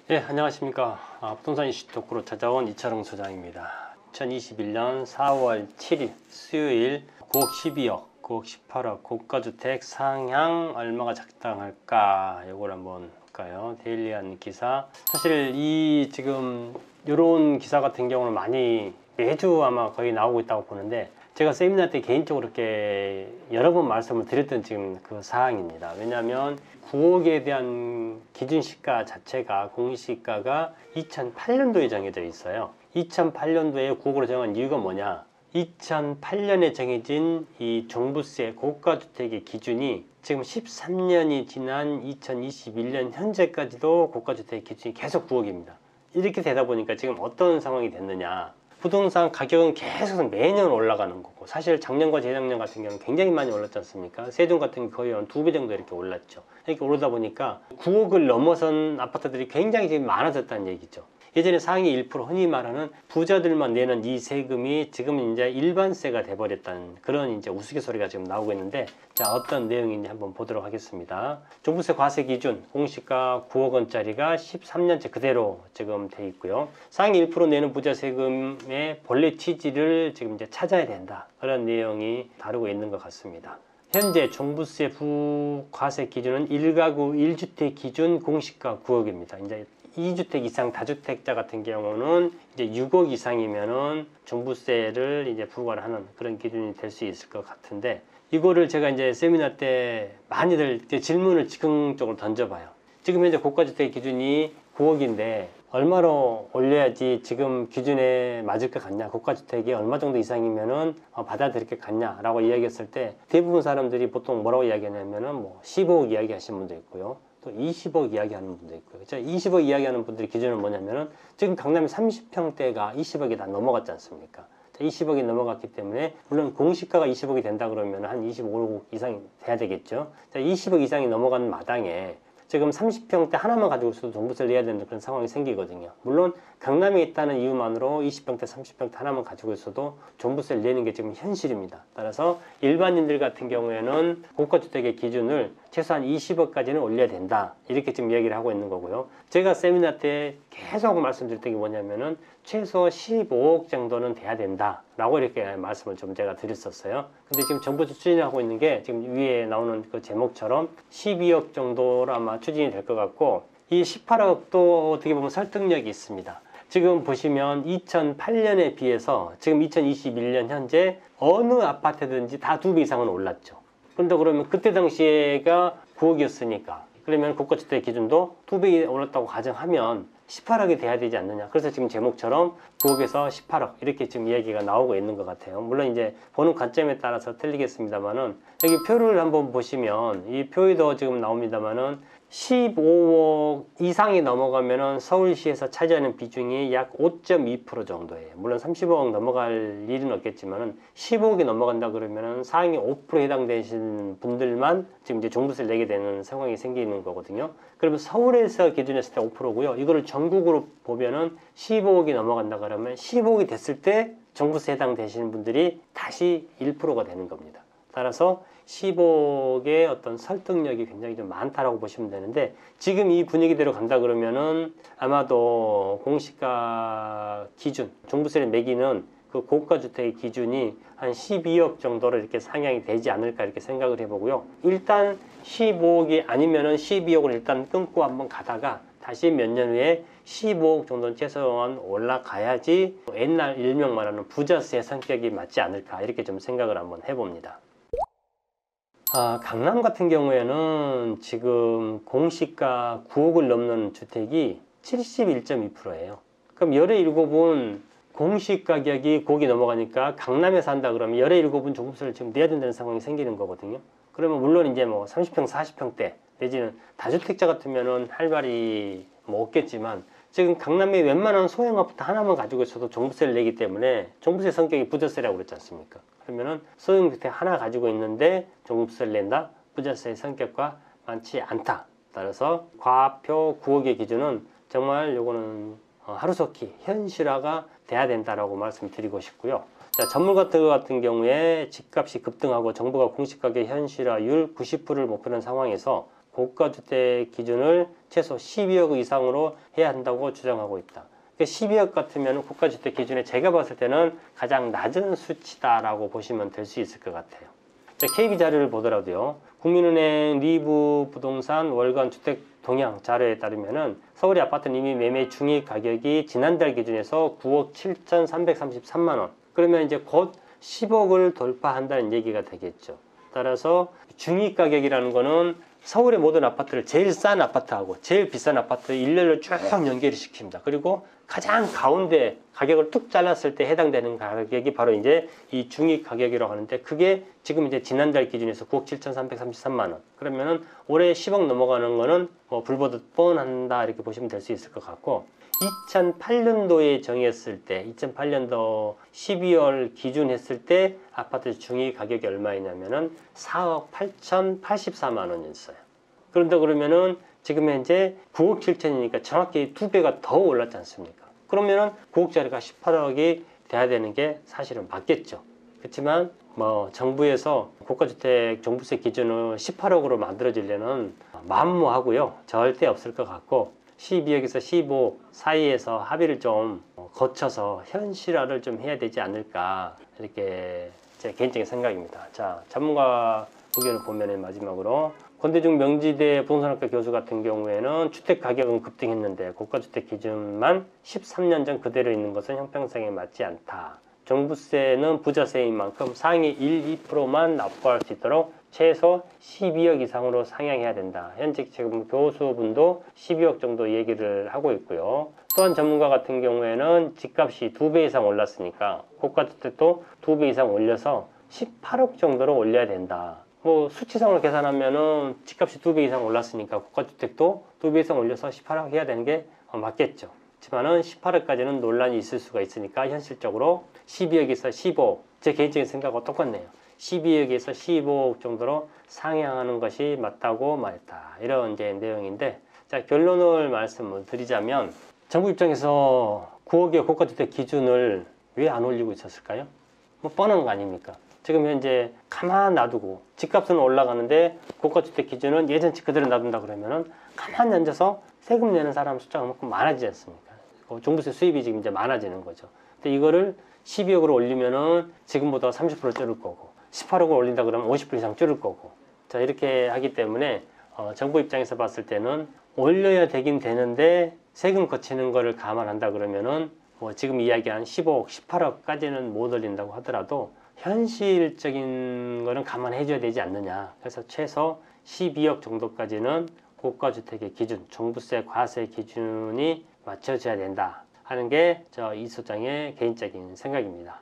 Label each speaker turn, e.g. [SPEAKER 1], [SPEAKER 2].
[SPEAKER 1] 네, 안녕하십니까. 부동산 이슈 토크로 찾아온 이철웅 소장입니다. 2021년 4월 7일 수요일 9억 12억, 9억 18억 고가주택 상향 얼마가 적당할까? 요걸 한번 볼까요? 데일리한 기사. 사실 이 지금 이런 기사 같은 경우는 많이 매주 아마 거의 나오고 있다고 보는데, 제가 세미나 때 개인적으로 이렇게 여러 번 말씀을 드렸던 지금 그 사항입니다. 왜냐하면 9억에 대한 기준 시가 자체가 공시가가 2008년도에 정해져 있어요. 2008년도에 9억으로 정한 이유가 뭐냐? 2008년에 정해진 이 종부세 고가주택의 기준이 지금 13년이 지난 2021년 현재까지도 고가주택 기준이 계속 9억입니다. 이렇게 되다 보니까 지금 어떤 상황이 됐느냐? 부동산 가격은 계속 매년 올라가는 거고, 사실 작년과 재작년 같은 경우는 굉장히 많이 올랐지 않습니까? 세종 같은 경우 거의 한 2배 정도 이렇게 올랐죠. 이렇게 오르다 보니까 9억을 넘어선 아파트들이 굉장히 지금 많아졌다는 얘기죠. 예전에 상위 1% 흔히 말하는 부자들만 내는 이 세금이 지금은 이제 일반세가 돼버렸다는 그런 이제 우스갯소리가 지금 나오고 있는데, 자, 어떤 내용인지 한번 보도록 하겠습니다. 종부세 과세 기준 공시가 9억 원짜리가 13년째 그대로 지금 돼 있고요. 상위 1% 내는 부자 세금의 본래 취지를 지금 이제 찾아야 된다, 그런 내용이 다루고 있는 것 같습니다. 현재 종부세 부과세 기준은 1가구 1주택 기준 공시가 9억입니다. 이제 2주택 이상 다주택자 같은 경우는 이제 6억 이상이면은 종부세를 이제 부과를 하는 그런 기준이 될 수 있을 것 같은데, 이거를 제가 이제 세미나 때 많이들 이제 질문을 즉흥적으로 던져봐요. 지금 현재 고가주택 기준이 9억인데 얼마로 올려야지 지금 기준에 맞을 것 같냐, 고가주택이 얼마 정도 이상이면은 받아들일 것 같냐 라고 이야기했을 때, 대부분 사람들이 보통 뭐라고 이야기하냐면은 뭐 15억 이야기 하시는 분도 있고요, 또 20억 이야기하는 분도 있고요. 20억 이야기하는 분들의 기준은 뭐냐면은 지금 강남의 30평대가 20억이 다 넘어갔지 않습니까? 20억이 넘어갔기 때문에 물론 공시가가 20억이 된다 그러면 한 25억 이상이 돼야 되겠죠. 20억 이상이 넘어가는 마당에 지금 30평대 하나만 가지고 있어도 종부세를 내야 되는 그런 상황이 생기거든요. 물론 강남에 있다는 이유만으로 20평대 30평대 하나만 가지고 있어도 종부세를 내는 게 지금 현실입니다. 따라서 일반인들 같은 경우에는 고가주택의 기준을 최소한 20억까지는 올려야 된다, 이렇게 지금 얘기를 하고 있는 거고요. 제가 세미나 때 계속 말씀드렸던 게 뭐냐면은 최소 15억 정도는 돼야 된다 라고 이렇게 말씀을 좀 제가 드렸었어요. 근데 지금 정부에서 추진하고 있는 게 지금 위에 나오는 그 제목처럼 12억 정도로 아마 추진이 될 것 같고, 이 18억도 어떻게 보면 설득력이 있습니다. 지금 보시면 2008년에 비해서 지금 2021년 현재 어느 아파트든지 다 2배 이상은 올랐죠. 그런데 그러면 그때 당시에가 9억이었으니까 그러면 고가주택 기준도 2배 올랐다고 가정하면 18억이 돼야 되지 않느냐. 그래서 지금 제목처럼 9억에서 18억 이렇게 지금 이야기가 나오고 있는 것 같아요. 물론 이제 보는 관점에 따라서 틀리겠습니다만은, 여기 표를 한번 보시면 이 표에도 지금 나옵니다만은 15억 이상이 넘어가면은 서울시에서 차지하는 비중이 약 5.2% 정도예요. 물론 30억 넘어갈 일은 없겠지만은 15억이 넘어간다 그러면은 상위 5%에 해당되시는 분들만 지금 이제 종부세를 내게 되는 상황이 생기는 거거든요. 그러면 서울에서 기준했을 때 5%고요. 이거를 전국으로 보면은 15억이 넘어간다 그러면 15억이 됐을 때 종부세 해당되시는 분들이 다시 1%가 되는 겁니다. 따라서 15억의 어떤 설득력이 굉장히 좀 많다라고 보시면 되는데, 지금 이 분위기대로 간다 그러면은 아마도 공시가 기준, 종부세를 매기는 그 고가주택의 기준이 한 12억 정도로 이렇게 상향이 되지 않을까 이렇게 생각을 해보고요. 일단 15억이 아니면은 12억을 일단 끊고 한번 가다가 다시 몇 년 후에 15억 정도는 최소한 올라가야지 옛날 일명 말하는 부자세 성격이 맞지 않을까 이렇게 좀 생각을 한번 해봅니다. 강남 같은 경우에는 지금 공시가 9억을 넘는 주택이 71.2%예요. 그럼 17은 공시 가격이 9억이 넘어가니까 강남에 산다 그러면 17은 종부세를 지금 내야 된다는 상황이 생기는 거거든요. 그러면 물론 이제 뭐 30평, 40평대 내지는 다주택자 같으면은 할 말이 뭐 없겠지만, 지금 강남에 웬만한 소형 아파트 하나만 가지고 있어도 종부세를 내기 때문에 종부세 성격이 부자세라고 그랬지 않습니까? 그러면은 소형 주택 하나 가지고 있는데 종부세를 낸다? 부자세의 성격과 많지 않다. 따라서 과표 9억의 기준은 정말 요거는 하루속히 현실화가 돼야 된다라고 말씀드리고 싶고요. 자, 전문가 같은 경우에 집값이 급등하고 정부가 공시가격 현실화율 90%를 목표하는 상황에서 고가주택 기준을 최소 12억 이상으로 해야 한다고 주장하고 있다. 12억 같으면 국가주택 기준에 제가 봤을 때는 가장 낮은 수치다라고 보시면 될 수 있을 것 같아요. KB 자료를 보더라도요, 국민은행 리브 부동산 월간 주택 동향 자료에 따르면은 서울의 아파트는 이미 매매 중위 가격이 지난달 기준에서 9억 7,333만 원. 그러면 이제 곧 10억을 돌파한다는 얘기가 되겠죠. 따라서 중위 가격이라는 거는 서울의 모든 아파트를 제일 싼 아파트하고 제일 비싼 아파트 일렬로 쭉 연결을 시킵니다. 그리고 가장 가운데 가격을 뚝 잘랐을 때 해당되는 가격이 바로 이제 이 중위 가격이라고 하는데, 그게 지금 이제 지난달 기준에서 9억 7,333만 원. 그러면은 올해 10억 넘어가는 거는 뭐 불보듯 뻔한다 이렇게 보시면 될 수 있을 것 같고, 2008년도에 정했을 때 2008년도 12월 기준 했을 때 아파트 중위 가격이 얼마이냐면은 4억 8,084만 원이었어요. 그런데 그러면은 지금 현재 9억 7천이니까 정확히 2배가 더 올랐지 않습니까? 그러면은 9억짜리가 18억이 돼야 되는 게 사실은 맞겠죠. 그렇지만 뭐 정부에서 국가주택 종부세 기준을 18억으로 만들어지려는 만무하고요, 절대 없을 것 같고, 12억에서 15 사이에서 합의를 좀 거쳐서 현실화를 좀 해야 되지 않을까, 이렇게 제 개인적인 생각입니다. 자, 전문가 의견을 보면은 마지막으로 권대중 명지대 부동산학과 교수 같은 경우에는 주택 가격은 급등했는데 고가주택 기준만 13년 전 그대로 있는 것은 형평성에 맞지 않다. 종부세는 부자세인 만큼 상위 1, 2%만 납부할 수 있도록 최소 12억 이상으로 상향해야 된다. 현재 지금 교수분도 12억 정도 얘기를 하고 있고요. 또한 전문가 같은 경우에는 집값이 2배 이상 올랐으니까 고가주택도 2배 이상 올려서 18억 정도로 올려야 된다. 뭐 수치상으로 계산하면은 집값이 2배 이상 올랐으니까 국가주택도 2배 이상 올려서 18억 해야 되는 게 맞겠죠. 하지만은 18억까지는 논란이 있을 수가 있으니까 현실적으로 12억에서 15억, 제 개인적인 생각과 똑같네요. 12억에서 15억 정도로 상향하는 것이 맞다고 말했다. 이런 이제 내용인데, 자, 결론을 말씀을 드리자면 정부 입장에서 9억의 고가주택 기준을 왜 안 올리고 있었을까요? 뭐 뻔한 거 아닙니까? 지금 현재 가만 놔두고 집값은 올라가는데 고가주택 기준은 예전치 그대로 놔둔다 그러면은 가만히 앉아서 세금 내는 사람 숫자가 그만큼 많아지지 않습니까? 종부세 수입이 지금 이제 많아지는 거죠. 근데 이거를 12억으로 올리면은 지금보다 30% 줄을 거고, 18억을 올린다 그러면 50% 이상 줄을 거고, 자, 이렇게 하기 때문에 정부 입장에서 봤을 때는 올려야 되긴 되는데 세금 거치는 거를 감안한다 그러면은 뭐 지금 이야기한 15억, 18억까지는 못 올린다고 하더라도 현실적인 거는 감안해 줘야 되지 않느냐. 그래서 최소 12억 정도까지는 고가주택의 기준, 종부세 과세 기준이 맞춰져야 된다 하는 게 이 소장의 개인적인 생각입니다.